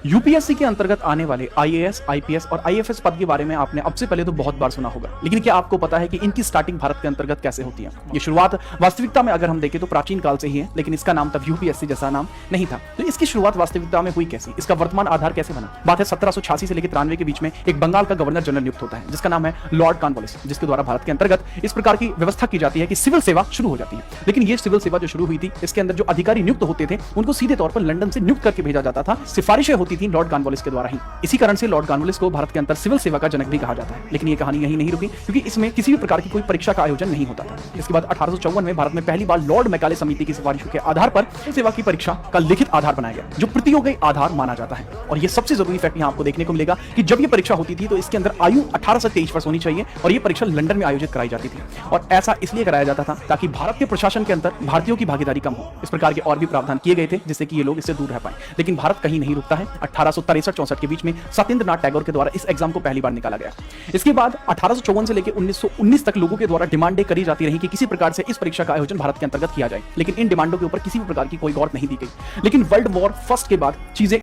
UPSC के अंतर्गत आने वाले आईएएस, आईपीएस और आईएफएस पद के बारे में आपने अब से पहले तो बहुत बार सुना होगा, लेकिन क्या आपको पता है कि इनकी स्टार्टिंग भारत के अंतर्गत कैसे होती है? ये शुरुआत वास्तविकता में अगर हम देखें तो प्राचीन काल से ही है, लेकिन इसका नाम तब यूपीएससी जैसा नाम नहीं था। तो इसकी शुरुआत वास्तविकता में हुई कैसी? इसका वर्तमान आधार कैसे बना? बात है 1786 से लेकर 93 के बीच में एक बंगाल का गवर्नर जनरल नियुक्त होता है, जिसका नाम है लॉर्ड कॉर्नवालिस, जिसके द्वारा भारत के अंतर्गत इस प्रकार की व्यवस्था की जाती है कि सिविल सेवा शुरू हो जाती है। लेकिन ये सिविल सेवा जो शुरू हुई थी, इसके अंदर जो अधिकारी नियुक्त होते थे उनको सीधे तौर पर लंदन से नियुक्त करके भेजा जाता था। सिफारिशें होती थी लॉर्ड कॉर्नवालिस के द्वारा ही। इसी कारण से लॉर्ड कॉर्नवालिस को भारत के अंदर सिविल सेवा का जनक भी कहा जाता है। लेकिन ये कहानी यहीं नहीं रुकी, क्योंकि इसमें किसी भी प्रकार की कोई परीक्षा का आयोजन नहीं होता था। इसके बाद 1854 में भारत में पहली बार लॉर्ड मैकाले समिति की सिफारिशों के आधार पर सिविल सेवा की परीक्षा का लिखित आधार बनाया गया, जो प्रतियोगी आधार माना जाता है। और ये सबसे जरूरी फैक्ट यहाँ आपको देखने को मिलेगा कि जब ये परीक्षा होती थी तो इसके अंदर आयु 18 से 23 वर्ष होनी चाहिए, और ये परीक्षा लंदन में आयोजित कराई जाती थी। और ऐसा इसलिए कराया जाता था ताकि भारत के प्रशासन के अंदर भारतीयों की भागीदारी कम हो। इस प्रकार के और भी प्रावधान किए गए थे जिससे कि ये लोग इससे दूर रह पाए। लेकिन भारत कहीं नहीं रुकता है। 1863-64 के बीच में सत्येंद्रनाथ टैगोर के द्वारा इस एग्जाम को पहली बार निकाला गया। इसके बाद 1854 से लेकर 1919 तक लोगों के द्वारा डिमांडें करी जाती रही कि किसी प्रकार से इस परीक्षा का आयोजन भारत के अंतर्गत किया जाए, लेकिन इन डिमांडों के ऊपर किसी भी प्रकार की कोई गौर नहीं दी गई। लेकिन वर्ल्ड वॉर फर्स्ट के बाद चीजें